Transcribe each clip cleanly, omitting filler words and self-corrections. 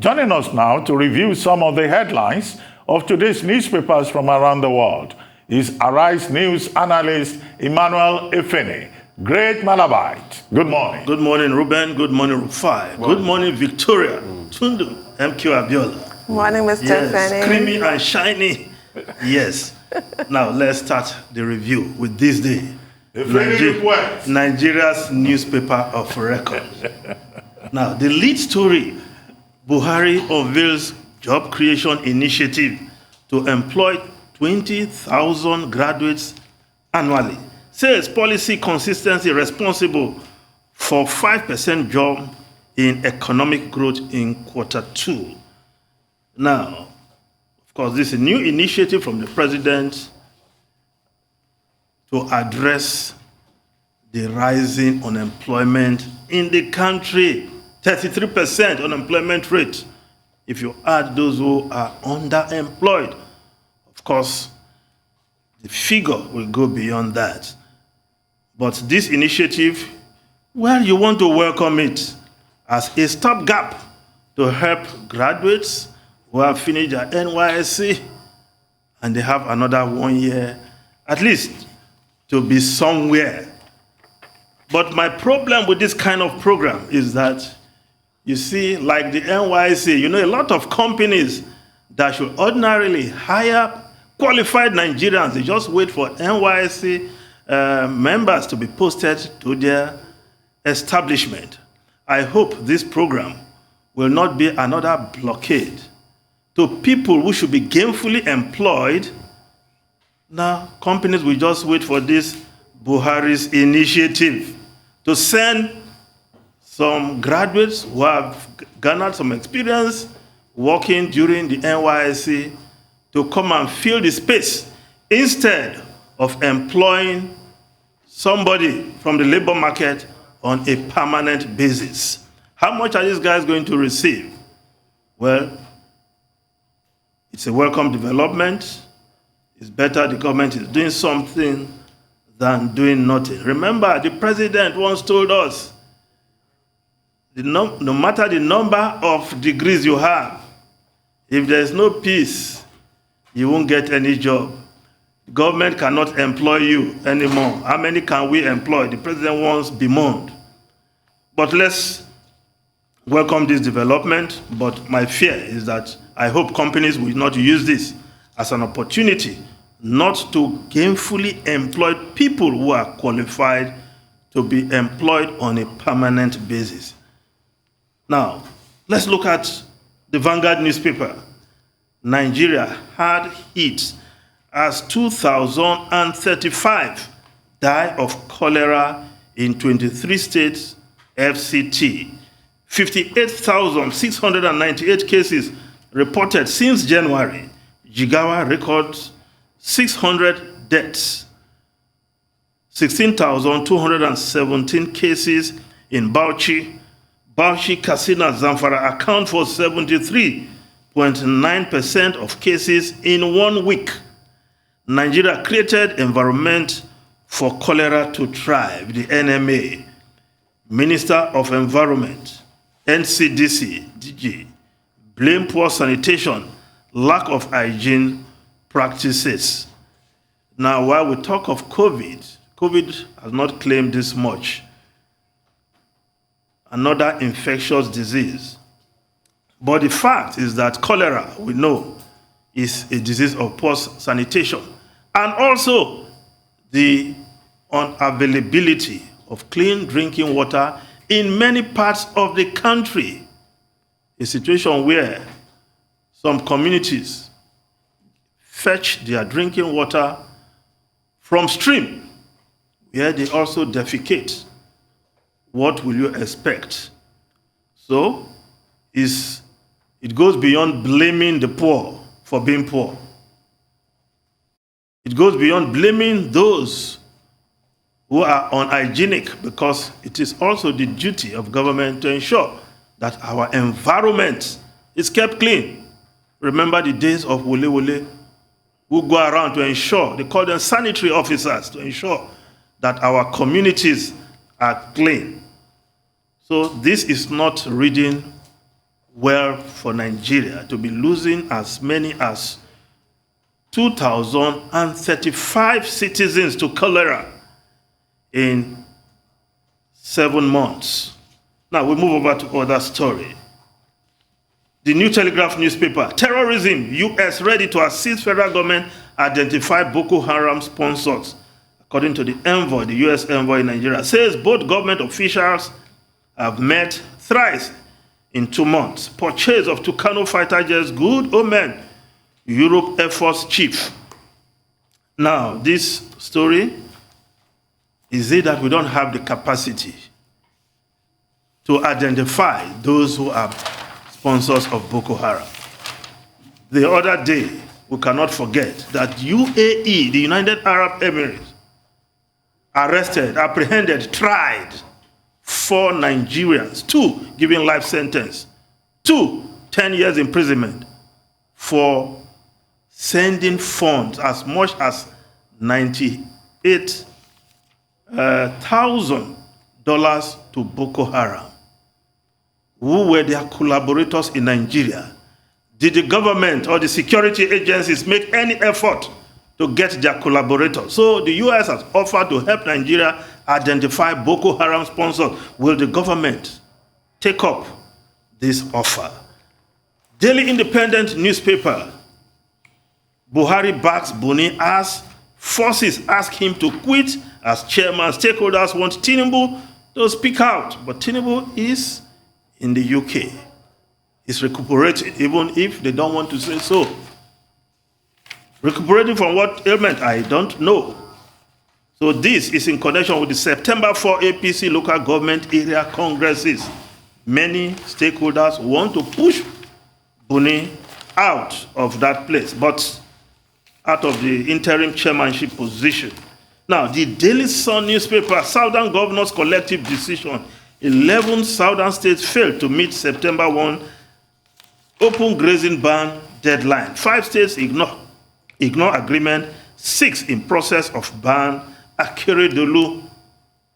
Joining us now to review some of the headlines of today's newspapers from around the world is Arise News analyst Emmanuel Efene. Great Malabite. Good morning. Good morning, Ruben. Good morning, Rufai. Good morning, Victoria. Tundu, MQ Abiola. Morning, Mr. Efene. Creamy and shiny. Yes. Now, let's start the review with this day. Nigeria's newspaper of record. Now, the lead story, Buhari unveils job creation initiative to employ 20,000 graduates annually. Says policy consistency responsible for 5% jump in economic growth in Q2. Now, of course, this is a new initiative from the president to address the rising unemployment in the country. 33% unemployment rate. If you add those who are underemployed, of course, the figure will go beyond that. But this initiative, well, you want to welcome it as a stopgap to help graduates who have finished their NYSC and they have another 1 year, at least, to be somewhere. But my problem with this kind of program is that, you see, like the NYSC, a lot of companies that should ordinarily hire qualified Nigerians, they just wait for NYSC members to be posted to their establishment. I hope this program will not be another blockade to people who should be gainfully employed. Now, companies will just wait for this Buhari's initiative to send some graduates who have garnered some experience working during the NYSC to come and fill the space instead of employing somebody from the labor market on a permanent basis. How much are these guys going to receive? Well, it's a welcome development. It's better the government is doing something than doing nothing. Remember, the president once told us, no matter the number of degrees you have, if there's no peace, you won't get any job. The government cannot employ you anymore. How many can we employ? The president once bemoaned. But let's welcome this development. But my fear is that I hope companies will not use this as an opportunity not to gainfully employ people who are qualified to be employed on a permanent basis. Now, let's look at the Vanguard newspaper. Nigeria had hit as 2,035 die of cholera in 23 states FCT. 58,698 cases reported since January. Jigawa records 600 deaths. 16,217 cases in Bauchi. Bauchi, Katsina, Zamfara account for 73.9% of cases in 1 week. Nigeria created environment for cholera to thrive, the NMA. Minister of Environment, NCDC, DG, blame poor sanitation, lack of hygiene practices. Now, while we talk of COVID has not claimed this much. Another infectious disease. But the fact is that cholera, we know, is a disease of poor sanitation. And also the unavailability of clean drinking water in many parts of the country. A situation where some communities fetch their drinking water from stream, where they also defecate. What will you expect? So, it goes beyond blaming the poor for being poor. It goes beyond blaming those who are unhygienic, because it is also the duty of government to ensure that our environment is kept clean. Remember the days of Wole Wole, who go around to ensure, they call them sanitary officers, to ensure that our communities are clean. So this is not reading well for Nigeria to be losing as many as 2,035 citizens to cholera in 7 months. Now we move over to other story. The New Telegraph newspaper, terrorism, U.S. ready to assist federal government identify Boko Haram sponsors. According to the envoy, the U.S. envoy in Nigeria, says both government officials have met thrice in 2 months. Purchase of Tucano fighter jets, good omen, Europe Air Force chief. Now, this story, is it that we don't have the capacity to identify those who are sponsors of Boko Haram? The other day, we cannot forget that UAE, the United Arab Emirates, arrested, apprehended, tried 4 Nigerians, 2 given life sentence, 2 10 years imprisonment for sending funds as much as $98,000 to Boko Haram. Who were their collaborators in Nigeria? Did the government or the security agencies make any effort to get their collaborators? So the U.S. has offered to help Nigeria identify Boko Haram sponsors. Will the government take up this offer? Daily Independent newspaper, Buhari backs Buni as forces ask him to quit as chairman. Stakeholders want Tinubu to speak out, but Tinubu is in the UK. He's recuperating, even if they don't want to say so. Recuperating from what ailment? I don't know. So this is in connection with the September 4 APC local government area congresses. Many stakeholders want to push Buni out of that place, but out of the interim chairmanship position. Now, the Daily Sun newspaper, Southern Governors Collective Decision, 11 Southern states failed to meet September 1 open grazing ban deadline. 5 states ignore agreement, 6 in process of ban. Akeredolu,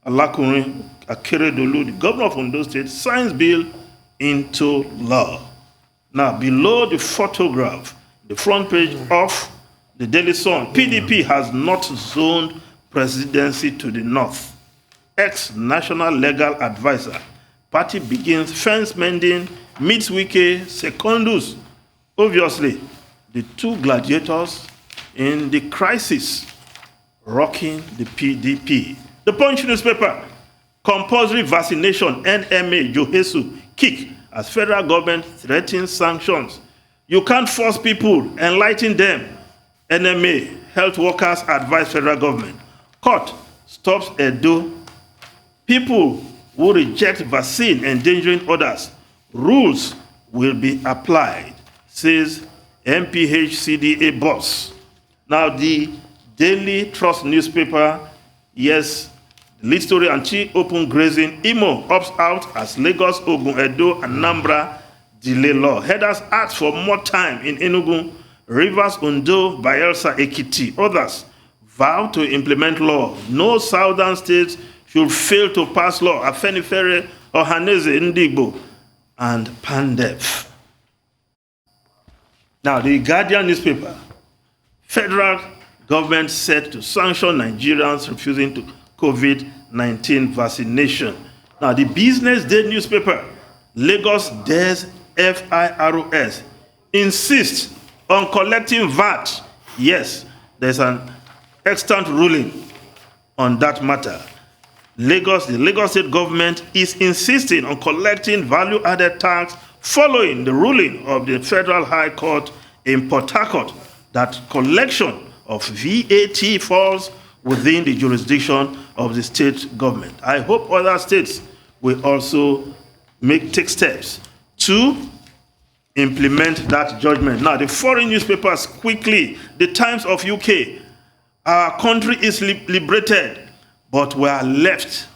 Alakunrin Akeredolu, the governor of Ondo State, signs bill into law. Now, below the photograph, the front page of the Daily Sun, PDP has not zoned presidency to the north. Ex-national legal advisor, party begins fence mending, meets Wike, Secondus. Obviously, the 2 gladiators in the crisis rocking the PDP. The Punch newspaper, compulsory vaccination, NMA, Johesu, kick as federal government threatens sanctions. You can't force people, enlighten them. NMA, health workers advise federal government. Court stops Edo. People who reject vaccine endangering others. Rules will be applied, says MPHCDA boss. Now, the Daily Trust newspaper, yes, lead story, anti-open grazing, Imo opts out as Lagos, Ogun, Edo, Anambra delay law. Headers ask for more time in Enugu, Rivers, Ondo, Bayelsa, Ekiti. Others vow to implement law. No southern states should fail to pass law. Afenifere, Ohaneze, Ndigbo, and Pandef. Now, the Guardian newspaper, federal government set to sanction Nigerians refusing to COVID-19 vaccination. Now, the Business Day newspaper, Lagos dares FIROS, insists on collecting VAT. Yes, there's an extant ruling on that matter. The Lagos state government is insisting on collecting value-added tax following the ruling of the Federal High Court in Port Harcourt that collection of VAT falls within the jurisdiction of the state government. I hope other states will also take steps to implement that judgment. Now, the foreign newspapers quickly, the Times of UK, our country is liberated, but we are left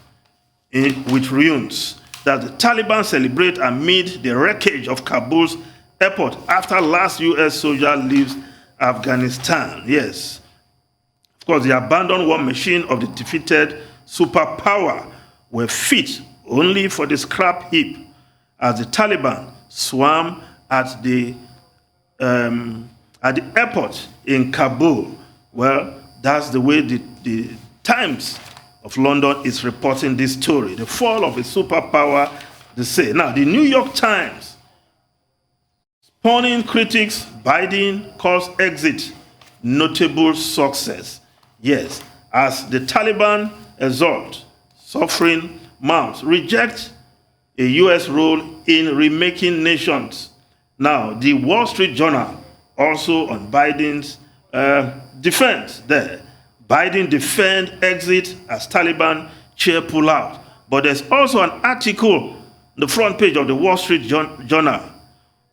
with ruins that the Taliban celebrate amid the wreckage of Kabul's airport after last US soldier leaves Afghanistan. Yes. Of course, the abandoned war machine of the defeated superpower were fit only for the scrap heap as the Taliban swam at the airport in Kabul. Well, that's the way the Times of London is reporting this story, the fall of a superpower, they say. Now, the New York Times, spawning critics, Biden calls exit notable success. Yes, as the Taliban exalt, suffering mounts, reject a U.S. role in remaking nations. Now, the Wall Street Journal, also on Biden's defense there. Biden defend exit as Taliban chair pull out. But there's also an article on the front page of the Wall Street Journal.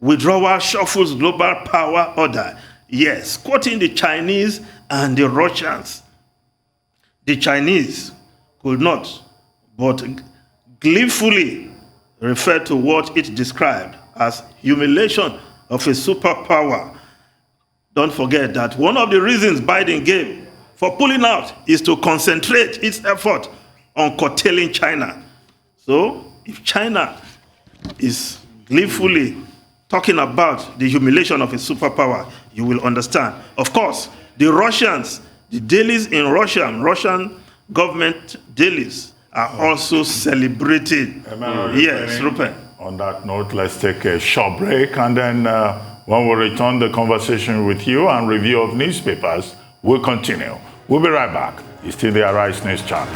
Withdrawal shuffles global power order. Yes, quoting the Chinese and the Russians. The Chinese could not, but gleefully refer to what it described as humiliation of a superpower. Don't forget that one of the reasons Biden gave for pulling out is to concentrate its effort on curtailing China. So, if China is gleefully talking about the humiliation of a superpower, you will understand. Of course, the Russians, the dailies in Russia, Russian government dailies are also celebrating. Yes, Rupert. On that note, let's take a short break, and then when we return, the conversation with you and review of newspapers will continue. We'll be right back. It's still the Arise News channel.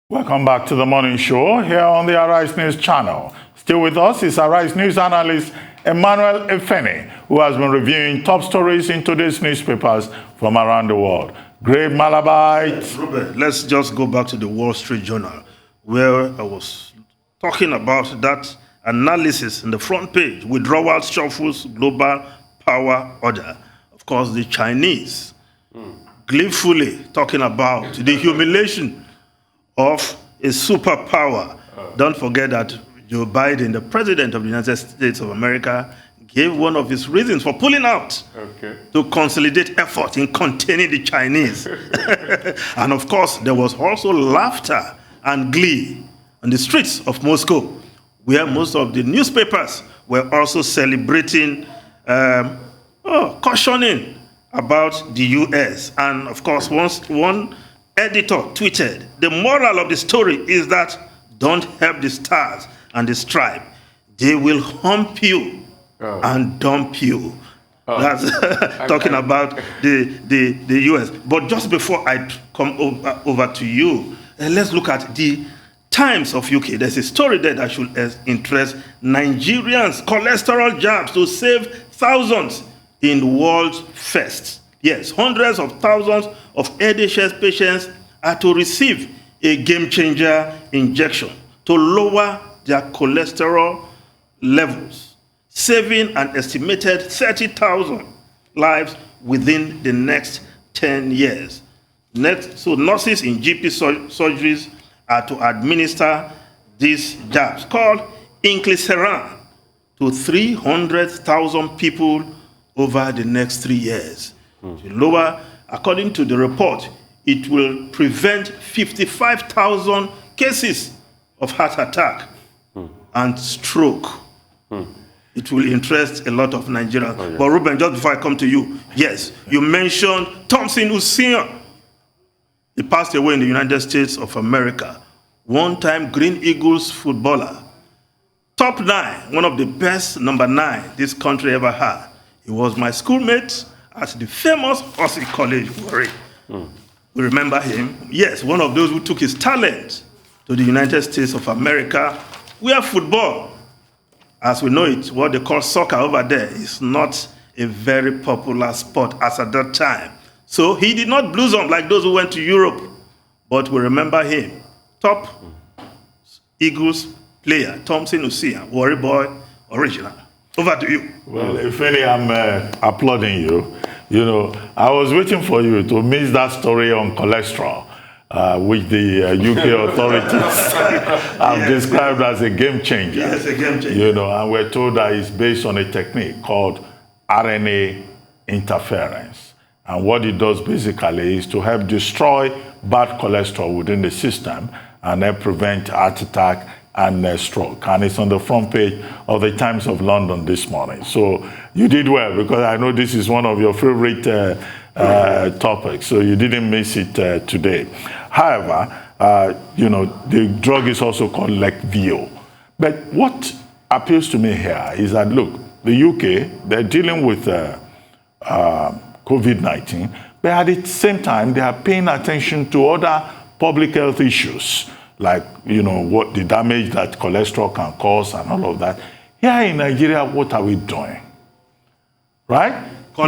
Welcome back to the morning show here on the Arise News channel. Still with us is Arise News analyst Emmanuel Efene, who has been reviewing top stories in today's newspapers from around the world. Great Malabite. Yes, Robert, let's just go back to the Wall Street Journal, where I was talking about that analysis in the front page. Withdrawal shuffles global power order. Of course, the Chinese gleefully talking about the humiliation of a superpower. Don't forget that Joe Biden, the president of the United States of America, gave one of his reasons for pulling out to consolidate effort in containing the Chinese. And of course, there was also laughter and glee on the streets of Moscow, where most of the newspapers were also celebrating, cautioning about the U.S. And of course, one editor tweeted, the moral of the story is that don't help the stars and the stripe. They will hump you and dump you. That's talking about the U.S. But just before I come over to you, let's look at the Times of UK. There's a story there that should interest Nigerians. Cholesterol jabs to save thousands in world first. Yes, hundreds of thousands of NHS patients are to receive a game-changer injection to lower their cholesterol levels, saving an estimated 30,000 lives within the next 10 years. So nurses in GP surgeries are to administer these jabs, called inclisiran, to 300,000 people over the next 3 years. To lower, according to the report, it will prevent 55,000 cases of heart attack and stroke. It will interest a lot of Nigerians. But Ruben, just before I come to you, yes, you mentioned Thompson Usian. He passed away in the United States of America. One-time Green Eagles footballer. Top 9, one of the best number 9 this country ever had. He was my schoolmate at the famous Aussie College, Warri. We remember him. Yes, one of those who took his talent to the United States of America, where football, as we know it, what they call soccer over there, is not a very popular sport as at that time. So he did not blossom like those who went to Europe, but we remember him. Top Eagles player, Thompson Usian, Warri boy, original. Over to you. Well, if any, I'm applauding you. You know, I was waiting for you to miss that story on cholesterol, which the UK authorities have described as a game changer. Yes, a game changer. You know, and we're told that it's based on a technique called RNA interference. And what it does basically is to help destroy bad cholesterol within the system and then prevent heart attack and stroke. And it's on the front page of the Times of London this morning. So you did well, because I know this is one of your favorite topics, so you didn't miss it today. However, the drug is also called Leqvio. But what appeals to me here is that, look, the UK, they're dealing with COVID-19, but at the same time, they are paying attention to other public health issues, like, what the damage that cholesterol can cause and all of that. Here in Nigeria, what are we doing? Right? You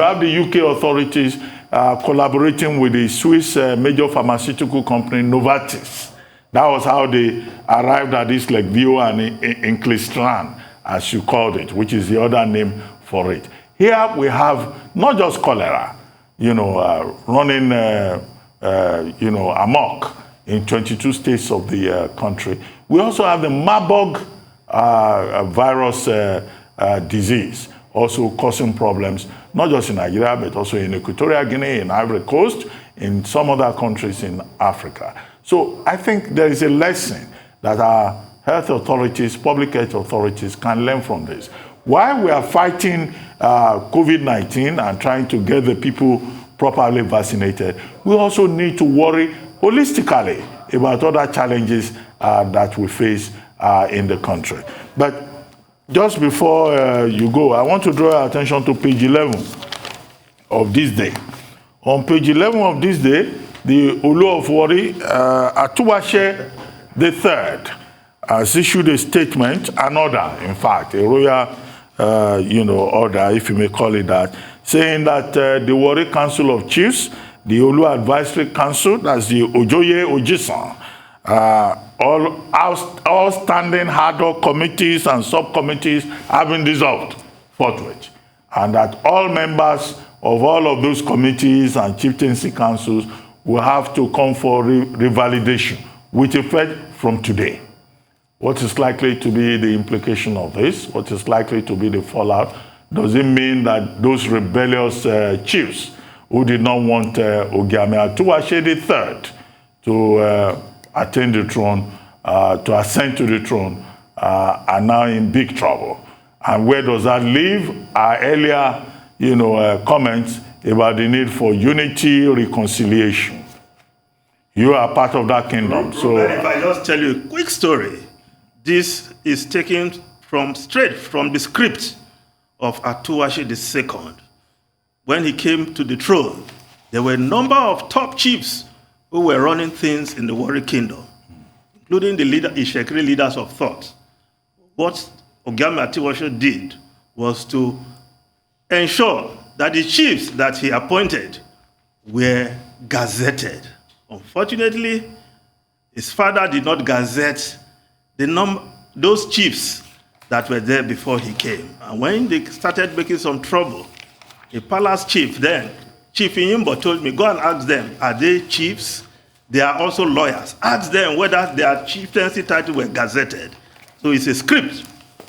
have the UK authorities collaborating with the Swiss major pharmaceutical company Novartis. That was how they arrived at this Leqvio and inclisiran, as you called it, which is the other name for it. Here we have not just cholera, running amok in 22 states of the country. We also have the Marburg virus disease, also causing problems, not just in Nigeria, but also in Equatorial Guinea, in Ivory Coast, in some other countries in Africa. So I think there is a lesson that our health authorities, public health authorities can learn from this. While we are fighting COVID-19 and trying to get the people properly vaccinated, we also need to worry holistically about other challenges that we face in the country. But just before you go, I want to draw your attention to page 11 of this day. On page 11 of this day, the Olu of Warri, Atuwashe III, has issued a statement, an order, in fact, a royal order, if you may call it that, saying that the Warri Council of Chiefs, the Olu Advisory Council, that's the Ojoye Ojisan, all standing ad hoc committees and subcommittees have been dissolved forthwith, and that all members of all of those committees and chieftaincy councils will have to come for revalidation with effect from today. What is likely to be the implication of this? What is likely to be the fallout? Does it mean that those rebellious chiefs who did not want Ogiame Atuwashe III to attain the throne, to ascend to the throne, are now in big trouble? And where does that leave our earlier comments about the need for unity, reconciliation? You are part of that kingdom. So if I just tell you a quick story, this is taken straight from the script of Atuwashe II. When he came to the throne, there were a number of top chiefs who were running things in the Warri kingdom, including the Ishekiri leaders of thought. What Ogiame Atuwashe did was to ensure that the chiefs that he appointed were gazetted. Unfortunately, his father did not gazette those chiefs that were there before he came. And when they started making some trouble, the palace chief then, Chief Inyimbo, told me, go and ask them, are they chiefs? They are also lawyers. Ask them whether their chieftaincy title were gazetted. So it's a script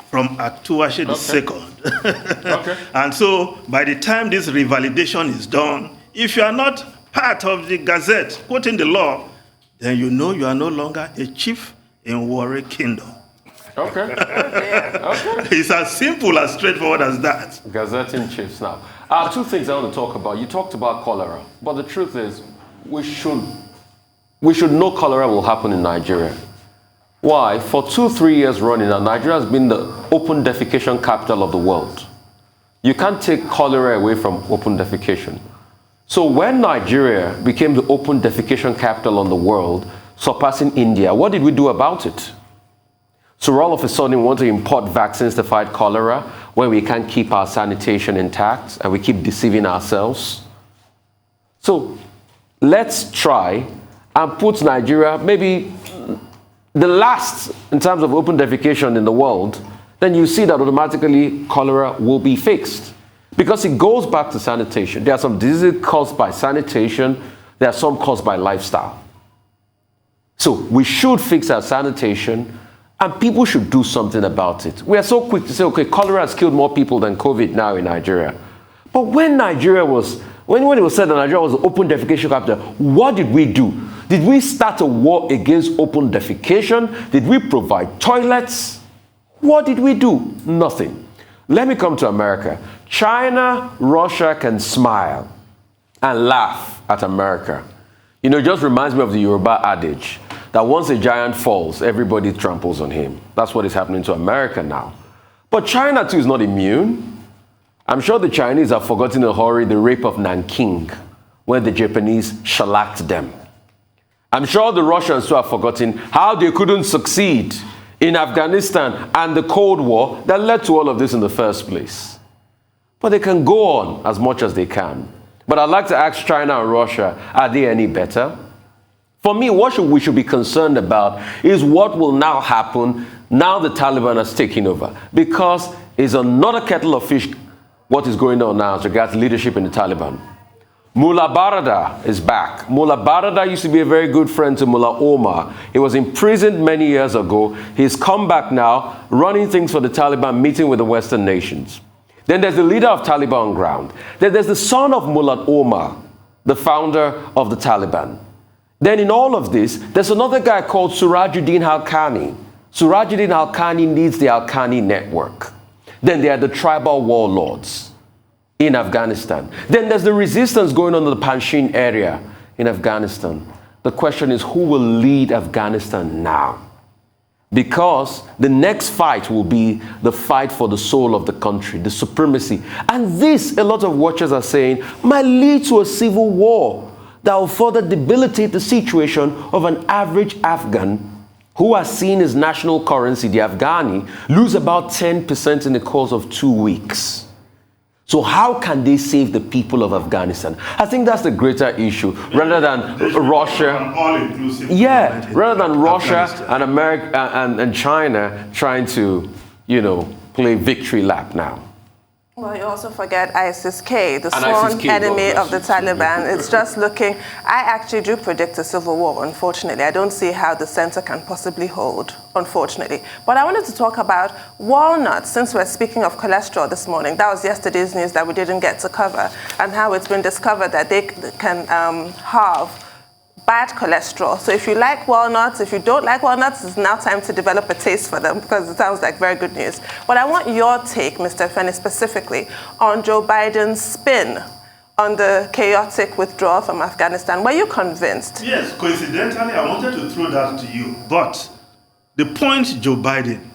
from Atuwashe II. Okay. And so by the time this revalidation is done, if you are not part of the gazette, quoting the law, then you know you are no longer a chief in Warri Kingdom. Okay. Okay. It's as simple, as straightforward as that. Gazetting chiefs now. Two things I want to talk about. You talked about cholera, but the truth is, we should know cholera will happen in Nigeria. Why? For 2-3 years running now, Nigeria has been the open defecation capital of the world. You can't take cholera away from open defecation. So when Nigeria became the open defecation capital of the world, surpassing India, what did we do about it? So all of a sudden we want to import vaccines to fight cholera when we can't keep our sanitation intact and we keep deceiving ourselves. So let's try and put Nigeria maybe the last in terms of open defecation in the world, then you see that automatically cholera will be fixed. Because it goes back to sanitation. There are some diseases caused by sanitation, there are some caused by lifestyle. So we should fix our sanitation, and people should do something about it. We are so quick to say, okay, cholera has killed more people than COVID now in Nigeria. But when Nigeria was, when it was said that Nigeria was the open defecation capital, what did we do? Did we start a war against open defecation? Did we provide toilets? What did we do? Nothing. Let me come to America. China, Russia can smile and laugh at America. You know, it just reminds me of the Yoruba adage that once a giant falls, everybody tramples on him. That's what is happening to America now. But China too is not immune. I'm sure the Chinese have forgotten in a hurry the rape of Nanking, when the Japanese shellacked them. I'm sure the Russians too have forgotten how they couldn't succeed in Afghanistan and the Cold War that led to all of this in the first place. But they can go on as much as they can. But I'd like to ask China and Russia, are they any better? For me, what we should be concerned about is what will now happen now the Taliban has taken over. Because it's another kettle of fish what is going on now as regards leadership in the Taliban. Mullah Baradar is back. Mullah Baradar used to be a very good friend to Mullah Omar. He was imprisoned many years ago. He's come back now, running things for the Taliban, meeting with the Western nations. Then there's the leader of Taliban on ground. Then there's the son of Mullah Omar, the founder of the Taliban. Then in all of this, there's another guy called Surajuddin Al-Khani. Surajuddin Al-Khani leads the Al-Khani network. Then there are the tribal warlords in Afghanistan. Then there's the resistance going on in the Panjshir area in Afghanistan. The question is, who will lead Afghanistan now? Because the next fight will be the fight for the soul of the country, the supremacy. And this, a lot of watchers are saying, might lead to a civil war that will further debilitate the situation of an average Afghan who has seen his national currency, the Afghani, lose about 10% in the course of 2 weeks. So how can they save the people of Afghanistan? I think that's the greater issue, rather than Russia. Yeah, rather than Russia and America and China trying to, you know, play victory lap now. Well, you also forget ISIS-K, the sworn enemy of the Taliban. It's just looking, I actually do predict a civil war, unfortunately. I don't see how the center can possibly hold, unfortunately. But I wanted to talk about walnuts, since we're speaking of cholesterol this morning. That was yesterday's news that we didn't get to cover, and how it's been discovered that they can halve bad cholesterol. So if you like walnuts, if you don't like walnuts, it's now time to develop a taste for them, because it sounds like very good news. But I want your take, Mr. Feni, specifically on Joe Biden's spin on the chaotic withdrawal from Afghanistan. Were you convinced? Yes, coincidentally, I wanted to throw that to you. But the point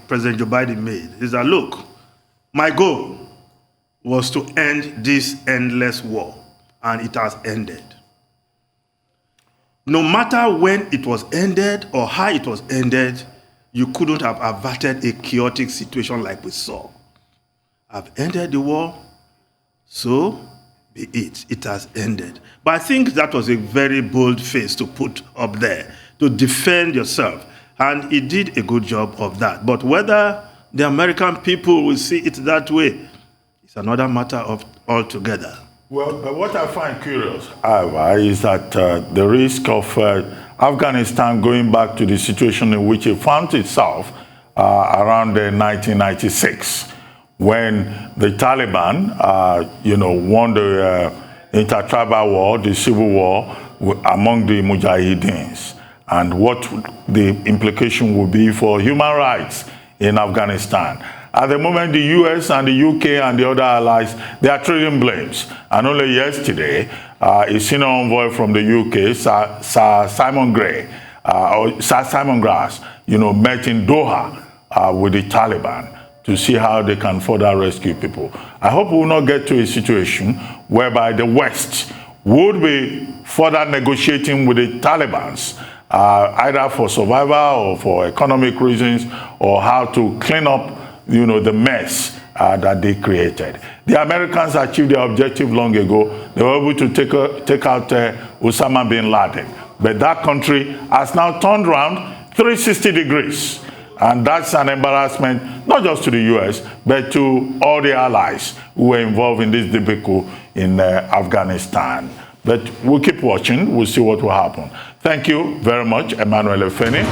President Joe Biden made is that, look, my goal was to end this endless war, and it has ended. No matter when it was ended or how it was ended, you couldn't have averted a chaotic situation like we saw. I've ended the war, so be it. It has ended. But I think that was a very bold face to put up there, to defend yourself. And he did a good job of that. But whether the American people will see it that way, it's another matter of altogether. Well, what I find curious, however, is that the risk of Afghanistan going back to the situation in which it found itself around 1996, when the Taliban, won the intertribal war, the civil war among the Mujahideens, and what the implication would be for human rights in Afghanistan. At the moment, the US and the UK and the other allies, they are trading blames. And only yesterday, a senior envoy from the UK, Sir Simon Grass, met in Doha with the Taliban to see how they can further rescue people. I hope we will not get to a situation whereby the West would be further negotiating with the Taliban, either for survival or for economic reasons, or how to clean up the mess that they created. The Americans achieved their objective long ago. They were able to take out Osama bin Laden. But that country has now turned around 360 degrees. And that's an embarrassment, not just to the US, but to all the allies who were involved in this debacle in Afghanistan. But we'll keep watching. We'll see what will happen. Thank you very much, Emmanuel Efeni.